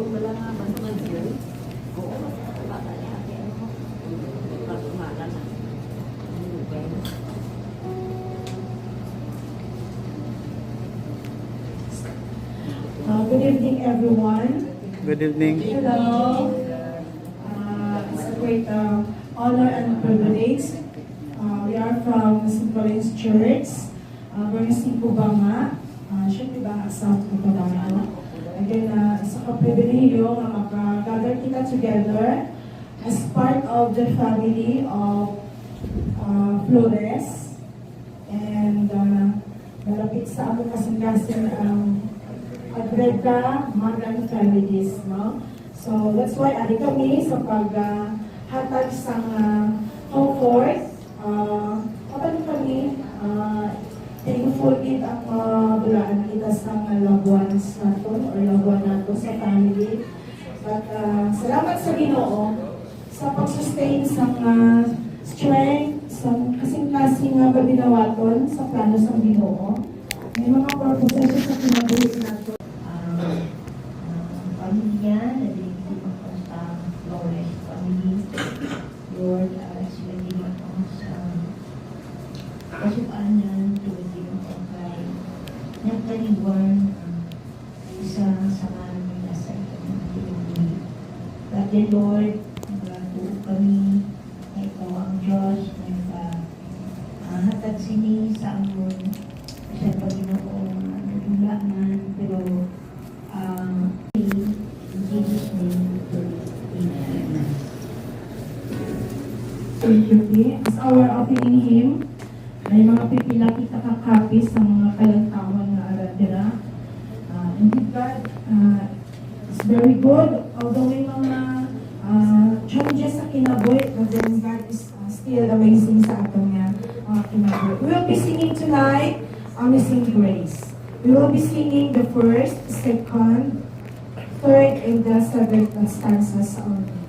wala nga ba naman yun? Oo, baka niya. Baka umaga na. Good evening, everyone. Good evening. Hello. It's a great honor and privilege. We are from St. Pauline's Church. We're in Banga. Siyempre Banga, South Cotabato. Again, isa ka pribilehiyo na makagather kita together as part of the family of Flores. And malapit sa among kasing-kasing Agreda Modern Families, no? So that's why ari kami sa paghatag sa comfort. Kapag kami thankful it ang bulaan kita sa loved ones nato or loved one nato sa family. But salamat sa Ginoo sa pag-sustain sa strength sa kasing-kasing babinawaton sa plano sa Ginoo. May mga purposes sa kinabuhi nato. Pamilya, nalilito ako sa Flores family. Lord, sila din ako sa kasukanan, tulad din ako kay nagtaliwan isa sa mga nasa itong pinuli. God the Lord, nagatuo kami na ikaw ang Diyos na hatag sini sa amon sa Panginoon nagulangan, pero in Jesus' name, amen. As our opening hymn, may mga pipila kita kakapis sa mga kalantawan na aradira. Indeed, God is very good. Although may mga challenges sa kinabuhi, but then God is still amazing sa atong mga kinabuhi. We will be singing tonight, Amazing Grace. We will be singing the first, second, third, and the seventh stanzas only.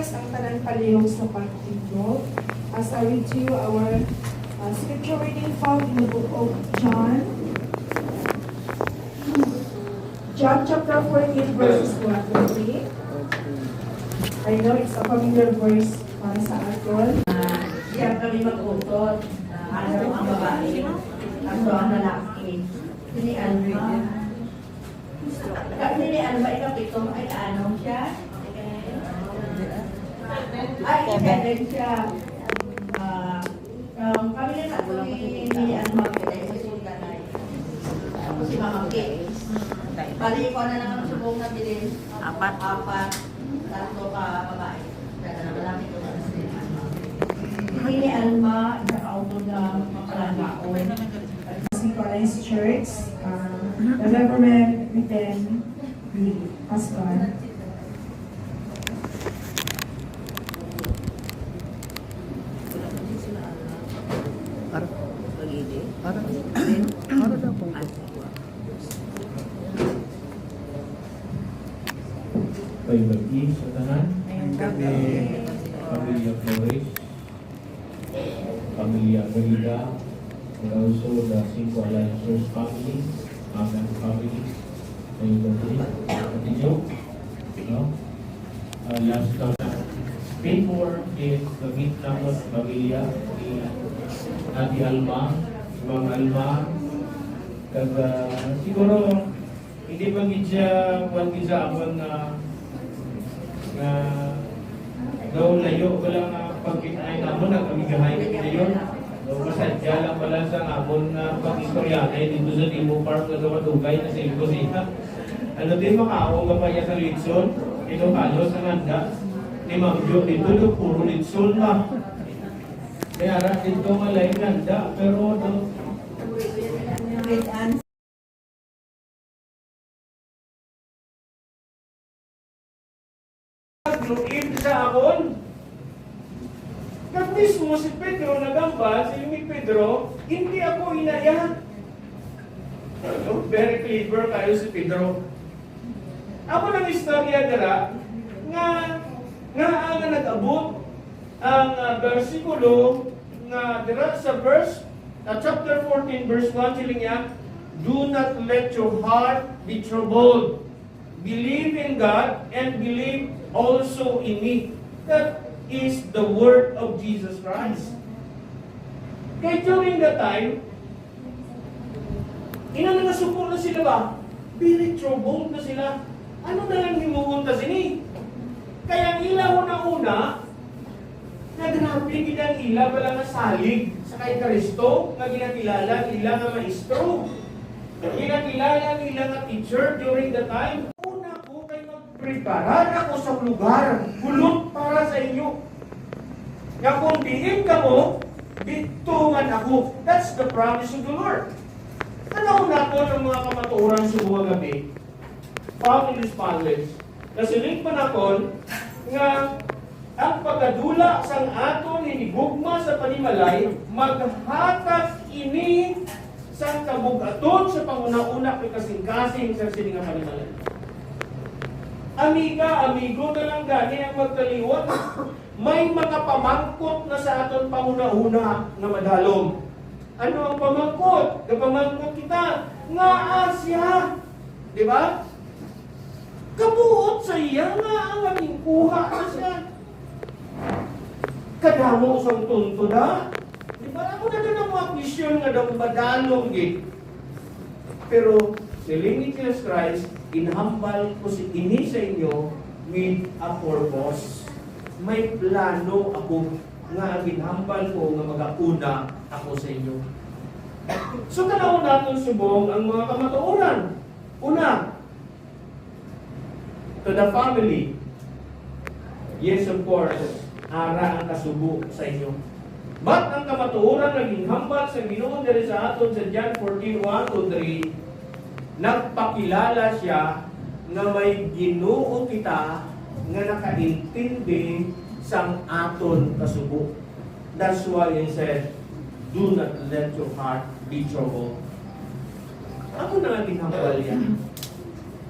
Ang tanan palihog sa pagtindog. As I read to you our scripture reading found in the book of John. John chapter 14 verses 1 to 3. I know it's a familiar verse para sa atin. Siya kami mag-utot, araw ang babae, ato ang lalaki. Ni Andrew. Ni ano ba ikapito? Ay ano siya? Ay, kaya siya. Kami na nato ni ano magpilay sa sultanay. Tapos si Mama Kay. Bali ko na lang ang subong na bilin. Apat. Tatlo ka babae. Kaya na malaki ko na sila. Hindi Alma, naka-auto na makalagaon. St. Pauline's Church, the Reverend Miten Pascual. Kayo bagi sa tanan, Pamilya Flores, Pamilya Garida, and also the St. Pauline's Church family, Amen family, kayo bagi, Katijo, no? Last time, pay for is the meet naman pamilya ni Adi Alma, Mang Alma, kag siguro hindi pa siya amon na daw layo wala nga pagkitaay namon na kamigahay ngayon. Masadya lang pala sa amon na pag-istoryate dito sa Timog Park na dumadugay na sa Ilocosita. Ano din makaawang kapaya sa Litson, ito kalos ang handa ni Mangjo, dito puro Litson ba? Kaya dito malay handa, pero Lugib sa akon. Kag mismo si Pedro nagamba, si Pedro, hindi ako inaya. Very clever kayo si Pedro. Ako lang istorya dira nga ang nag-abot ang bersikulo nga dira sa chapter 14 verse 1 siling niya, do not let your heart be troubled. Believe in God and believe also in me. That is the word of Jesus Christ. Kaya during that time, nasupot na sila ba? Very troubled na sila. Ano na lang himuunta sini? Kaya ang ila una-una, nagrabe kitang ila pala nga salig sa kay Kristo, nga ginakilala ila nga maestro. Ginakilala nila nga teacher during the time. Una ko kay magpreparar ako sa lugar, kulot para sa inyo. Nga kung diin ka mo, dito man ako. That's the promise of the Lord. Ano nato ng mga kamatuoran sa mga gabi, found in this passage, nasiling panakon nga ang pagkadula sang aton hinigugma sa panimalay, maghatag ini sang kabugaton sa panguna-una kay kasing-kasing sa sininga panimalay. Amigo na lang gani ang magkaliwat. May makapamangkot na sa aton panguna-una na madalom. Ano ang pamangkot? Kapamangkot kita, nga Asya. Di ba? Kabuot sa iya nga ang aming kuha na siya. Kadamo sa tunto na. Di ba? Ako na din ang mga question nga daw madalong gid. Pero siling ni Jesus Christ, inhambal ko si ini sa inyo with a purpose. May plano ako nga ang ginhambal ko nga magakuna ako sa inyo. So tanaw natin subong ang mga kamatuoran. Una, to the family. Yes, of course, ara ang kasubo sa inyo. But ang kamatuoran naging hambal sa Ginoo diri sa aton sa John 14:1-3, nagpakilala siya nga may Ginoo kita nga nakaintindi sang aton kasubo. That's why he said, do not let your heart be troubled. Ako na nga ginhambal yan.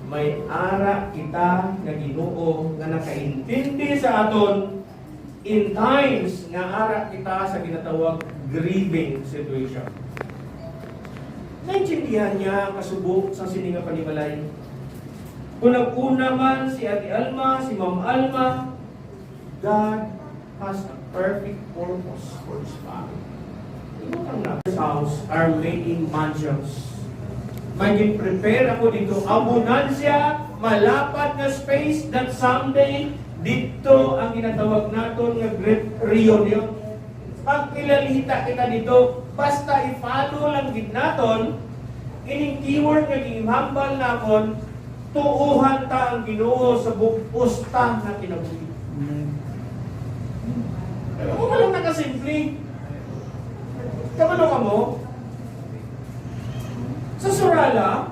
May ara kita nga Ginoo nga nakaintindi sa aton in times nga ara kita sa ginatawag grieving situation. Naintindihan niya ang kasubo sa sininga panimalay. Kung nag-una man si Ate Alma, si Ma'am Alma, God has a perfect purpose for His family. This house are making mansions. Maging prepare ako dito. Abundansya, malapad na space that someday dito ang ginatawag natin nga great reunion. Pag kilalita kita dito, basta i-follow lang gid naton, ining keyword nga gihambal nakon, tuuhan ta ang Ginoo sa bupusta na kinabuhi. Ako ka lang nakasimple. Kamano ka mo? Sa Surala,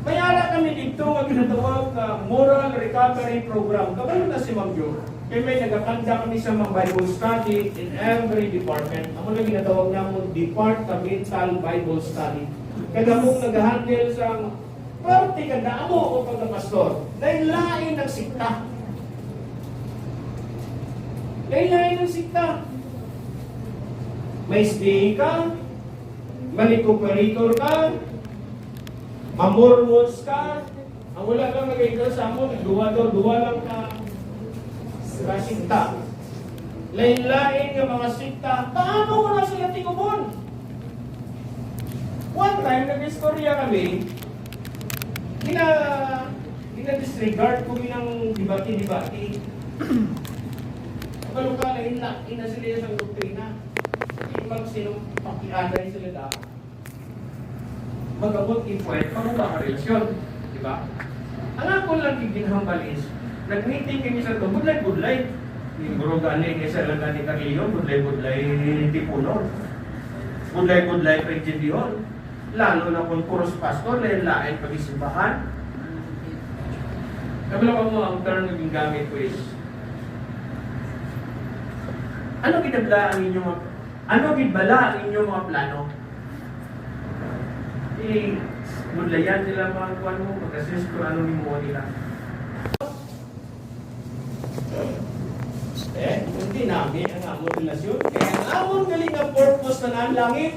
may ara kami dito nga ginatawag na Moral Recovery Program. Kamano na si Ma'am Jo? Kaya may nagakanda kami sa mga Bible study in every department. Ako na ginatawag na mo Departmental Bible Study. Kaya mong nag-handle sa parte kada mo o pagkapastor. Lain-lain ng sikta. Lain-lain ng sikta. May stay ka, malikoperator ka, mamormos ka, ang wala kang magiging sa mo, duwa lang ka sa sikta. Lain-lain ng mga sikta, paano ko na sila tingubon? One time, nag-istorya kami, disregard ko ng debate-debate. Pero ka, lain na sila sa doktrina. Pag sinong pakianay sila dapat, mag-abot i-point, pag-ubang reaksyon. Diba? Ang ako lang ginhambal is, nag-meeting kami sa ito, budlay. Yung buro gani, kaysa lang gani Carleon, budlay Tipunon. Budlay Pregidion. Lalo na kung puros pastor, lain pag-isibahan. Kabila mo ang term naging gamit ko is, ano gidabla ang inyong gidbala ang inyong mga plano? Mudlayan nila mga kuwan mo, mag-assist kung ano ni mo nila. Hindi namin ang amon relasyon. Kaya ang amon galing ang purpose na ng langit.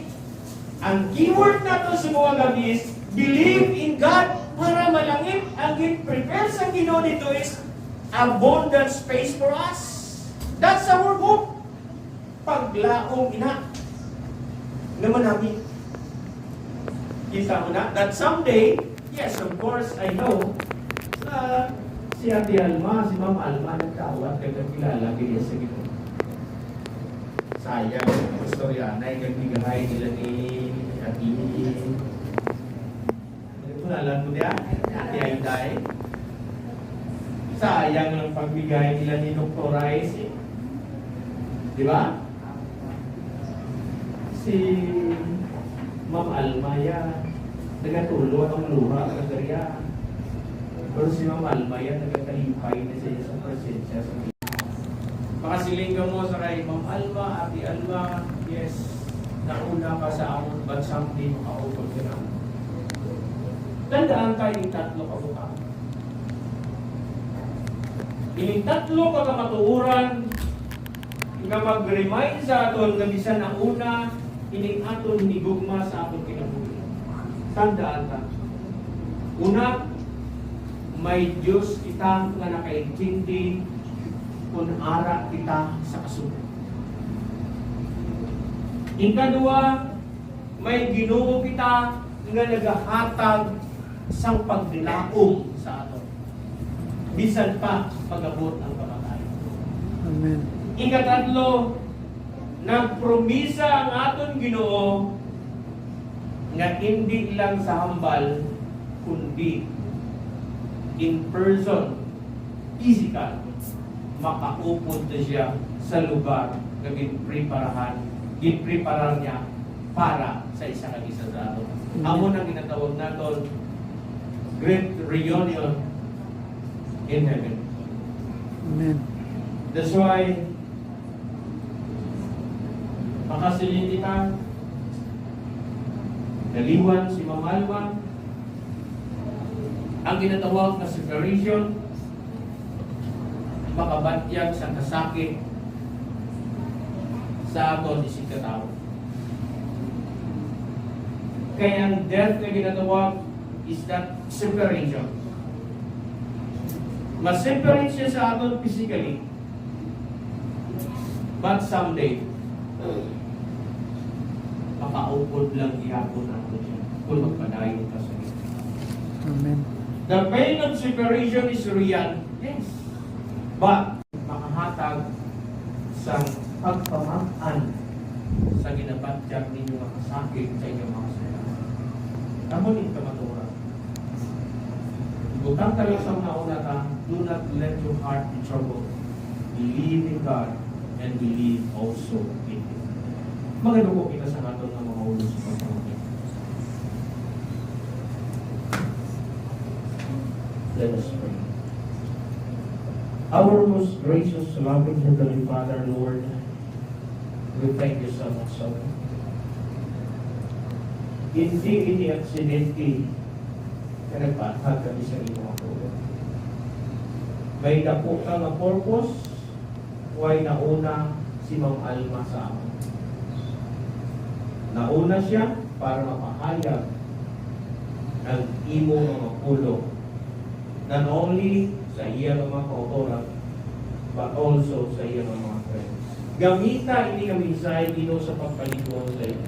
Ang keyword na to sa mga gabi is, believe in God para malangit. Ang prepare sa Ginoo dito is, abundant space for us. That's our hope. Paglaong ina. Naman namin. Kita mo na, that someday, yes, of course, I know, si Ate Alma, si Ma'am Alma, nagkawat, nagkakilala, ganyan sa gito. Sayang, ang istorya na, nagbigahay nila ni Ate ano po nalang mo niya? Ate Ayday. Sayang ang pagbigay nila ni Dr. Rice. Di ba? Si Ma'am Alma yan, nagatulo ang luha, nagagariya. Pero si Ma'am Alma yan, nagkakalipay na siya sa presensya sa Diyos. Makasiling ka mo sa kay Ma'am Alma, Ate Alma, yes, nauna ka sa amon, but someday makaupag ka na. Tandaan ka yung tatlo ka buka. Yung tatlo ka kamatuuran, nga mag-remind sa aton nga bisan na una, ining aton hinigugma sa aton kinabuhi. Tandaan ka. Una, may Diyos kita nga nakaintindi kung ara kita sa kasunod. Ikadua, may Ginoo kita nga nagahatag sang pagdilaom sa aton. Bisan pa pag-abot ang kamatayon. Amen. Ikatatlo, nagpromisa ang aton Ginoo nga hindi lang sa hambal kundi in person, physical, makaupod na siya sa lugar na ginpreparar niya para sa isa kang isa sa aton. Amo nang ginatawag naton great reunion in heaven. Amen. That's why makasilin kita, naliwan si Ma'am Alma, ang ginatawag na separation, makabatyag sa kasakit sa aton isig katao. Kaya ang death na ginatawag is that separation. Ma-separate siya sa aton physically, but someday, makaupod lang ihapon natin siya kung magpadayon ka sa Diyos. Amen. The pain of separation is real, yes. But, makahatag sa pagpamakan sa ginabatyag ninyo mga kasakit sa inyong mga saya. Tamo din kamaturan. Butang ka lang sa una ka, do not let your heart be troubled. Believe in God and believe also in Him. Magadugo kita sa aton ng mga ulo sa pagpapagod. Let us pray. Our most gracious, loving Heavenly Father, Lord, we thank you so much, Lord. Hindi ini aksidente na nagpatag kami sa iyong ako. May dapo ka nga purpose, why nauna si Ma'am Alma sa amin. Nauna siya para mapahayag ang imo mga pulong. Not only sa iya mga kautoran, but also sa iya mga friends. Gamita ini kami sa Ginoo sa pagpaliguan sa iyo.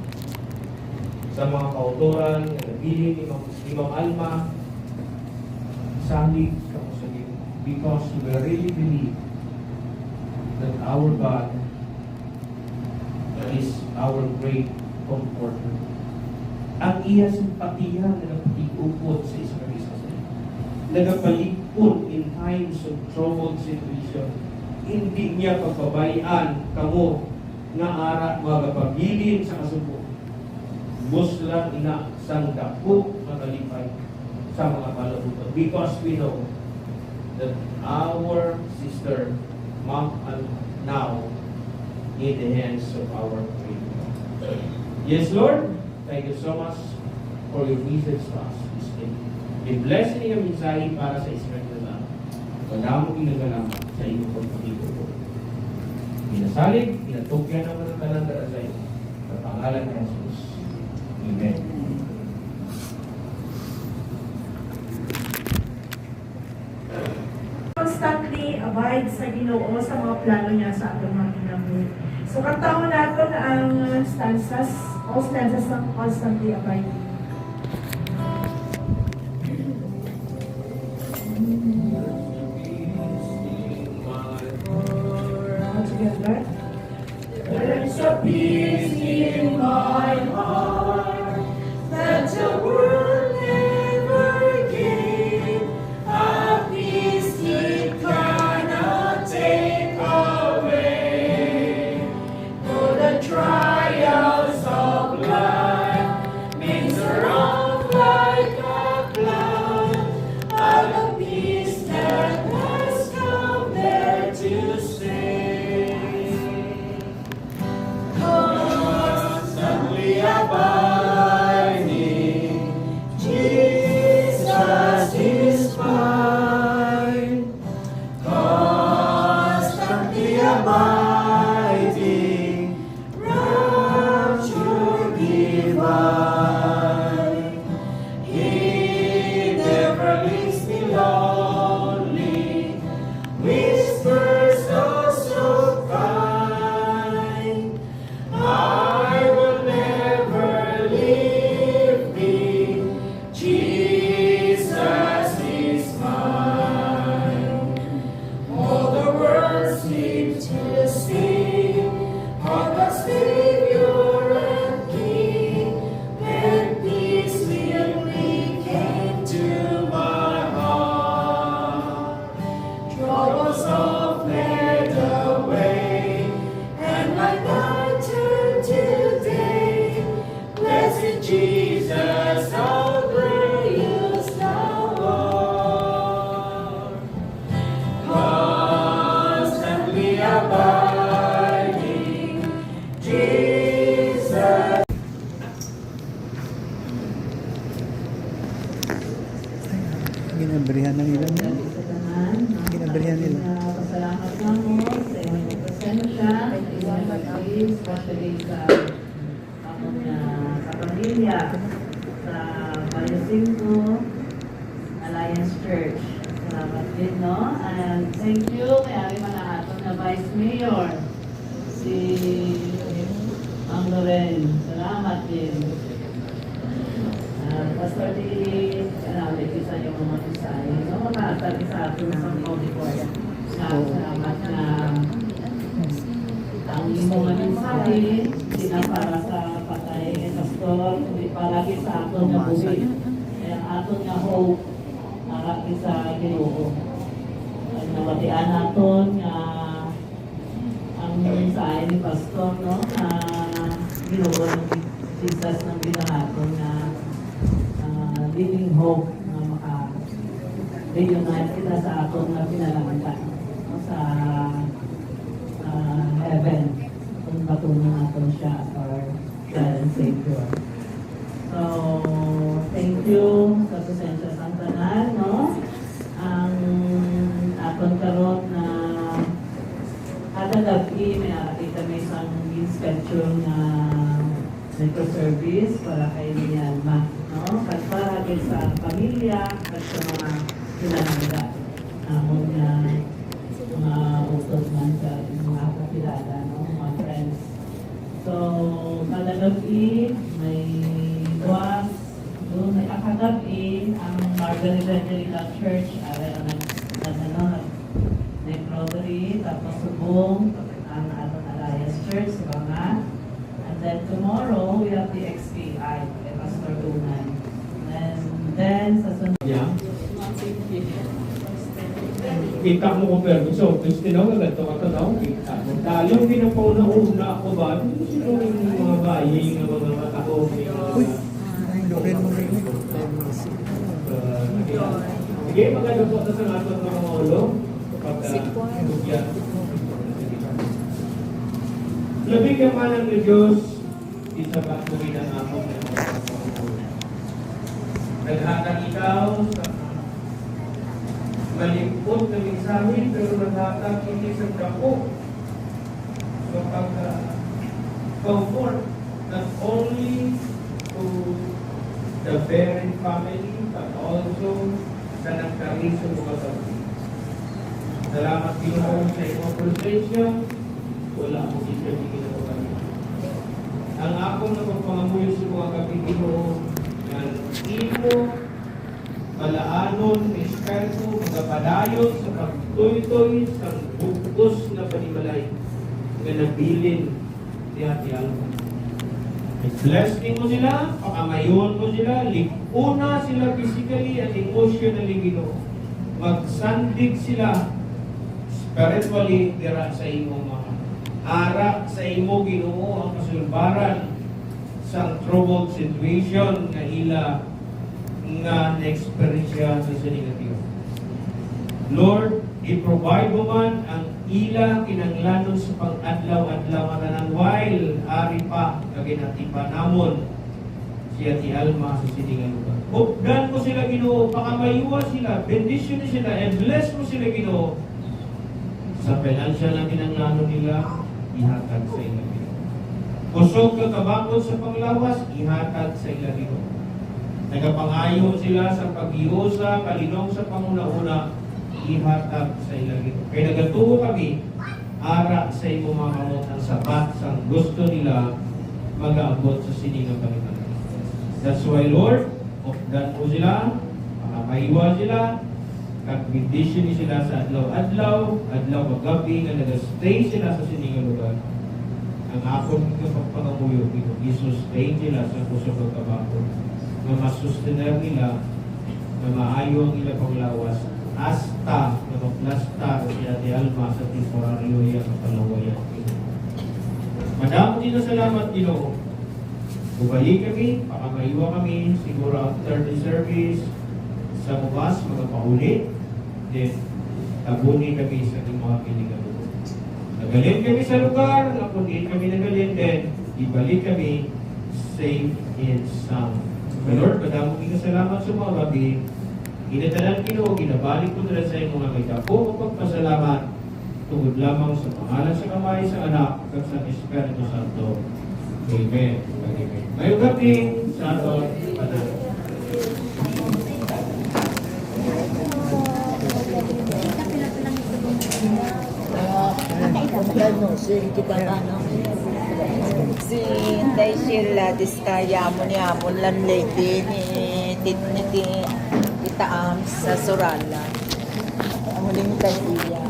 Sa mga kautoran, na nabili ni Ma'am Alma, salig ka sa iyo. Because we really believe that our God is our great comforter. Ang iya simpatiya na nagpag-upod sa isang isa sa iyo. Nagapalikod in times of troubled situation. Hindi niya pagbabayaan kamo nga ara magapabilin sa kasubo. Muslang ina sang dako magalipay sa mga palabutan. Because we know that our sister, Ma'am, are now in the hands of our Creator. Yes, Lord, thank you so much for your message to us this day. I-bless niya ang mensahe para sa Israel na kadamo ginagalaman sa iyong pagpapito po. Pinasalig, pinatugyan naman ang talang sa iyo. Sa pangalan ni Jesus. Amen. Constantly abide sa Ginoo sa mga plano niya sa atong mga kinabuhi. So kantahon natin ang stanzas, all stanzas ng constantly abiding. All together. There's a peace in my heart that the world never gave. A peace it cannot take away. Though the trials of life may surround like a cloud, I've a peace that has come there to stay. Constantly abiding, Jesus is mine. Constantly abiding, rapture divine. He never leaves me lonely, whispers oh so kind. I will never leave thee, Jesus is mine. All the world seems to sing of the Savior and King, and peace really came to my heart. Troubles all fled away, and my night turned to day. Blessed Jesus, how glorious thou art. Constantly abiding, Jesus. Ginabrihan na nila. Ginabrihan nila. Pasalamat na mo sa inyong presensya, especially sa among kapamilya sa Barrio 5 Alliance Church. Salamat din, no? And thank you kay Ari Manahaton na Vice Mayor, si Ang Loren. Salamat din. Pastor Lee, isa yung mga isay. No, makatali sa atin sa auditorium. Salamat na ang imong mensahe, hindi na para sa patay ni Pastor, kundi palagi sa aton nga buhi. Kaya aton nga hope, marami sa Ginoo. At nawatian naton nga ang mensahe ni Pastor, no, na Ginoo ng Jesus ng binahaton na living hope na maka-reunite kita sa aton na pinalamantan, no, sa heaven kung patunan natin siya as our God and Savior. So, thank you sa presensya sa tanan, no? Ang aton karon na kada gabi may nakita may isang schedule na microservice para kay Myanmar, no? At para din sa pamilya at sa mga kinalangga. Among mga utos man sa mga kapilala, no? Mga friends. So, kada gabi may buwas, doon may akagabi ang Margaret Evangelical Church, Necrovery, tapos Subong, ang Aton Alliance Church, sa Bangat. And then tomorrow, we have the XPI, kay Pastor Dunan. And then, sa sunod, Yeah. Kita mo ko pero so gusto na wala to ato daw kita. Dalong pinapauna-una ako ba? Sino yung mga bayi ng mga matao? Uy! Ay, Loren mo rin. Sige, magandang po sa ato ng mga ulo. Kapag yan. Labing kamanan ni Diyos, isa pa po ginanamon ng mga Naghatag ikaw sa malipot na mensahe, pero naghatag hindi sa dako. So, comfort not only to the very family, but also sa nagkari sa mga kapatid. Salamat Pinoon sa iyong presensya. Wala akong isipin na kami. Ang akong napagpangamuyo sa mga kapatid na imo malaanon, espiritu, mga padayon sa pagtuloy sa bugos na panimalay na nabilin ni Ate Alma. Bless mo sila, pakamayon mo sila, lipuna sila physically at emotionally, Ginoo. Magsandig sila spiritually dira sa imong mga ara sa imo, Ginoo, ang kasulbaran sa troubled situation na ila nga na-experience sa negatibo. Lord, i-provide mo man ang ila kinanglanon sa pang-adlaw-adlaw nga nang while ari pa kaginatipa namon siya ti Alma sa siningang lugar. Updan mo sila, Ginoo, pakamayuwa sila, bendisyon sila, and bless mo sila, Ginoo, sa financial na kinanglanon nila, ihatag sa ila, Ginoo. Kusog ka kabakod sa panglawas, ihatag sa ila, Ginoo. Nagapangayo sila sa pag-iusa, kalinong sa panguna-una, ihatag sa ilang ito. Kaya nagatuo kami, ara sa imo mga kamot ang sapat sa gusto nila mag-aabot sa siningang Panginoon. That's why, Lord, updan mo sila, makamaiwa sila, kagbindisyon sila sa adlaw-adlaw, adlaw-magabi, na nag-stay sila sa siningang lugar. Ang akong kapagpangamuyo, i-sustain sila sa kusog ng kabako, na masustener nila, na maayo ang ilang panglawas, hasta na maplasta si Ate Alma sa temporaryo yan sa palawayan. Madamo din na salamat, Ginoo. Bubalik kami, pakamaiwa kami, siguro after the service, sa bukas, mga paulit, then tabunin kami sa mga pinigaluto. Nagalin kami sa lugar, napunit kami nagalin, then ibalik kami safe and sound. Lord, madamo kong salamat sa mga gabi. Inatalan Ginoo, ginabalik ko nila sa mga may dako o pagpasalamat tungod lamang sa pangalan sa kamay sa anak at sa Espiritu Santo. Amen. Amen. Ngayong gabi sa aton panahon. Si Inday Sheila Diskaya mo niya mo lang lady ni Tita Ams sa Sorala. Ang huling kay iya.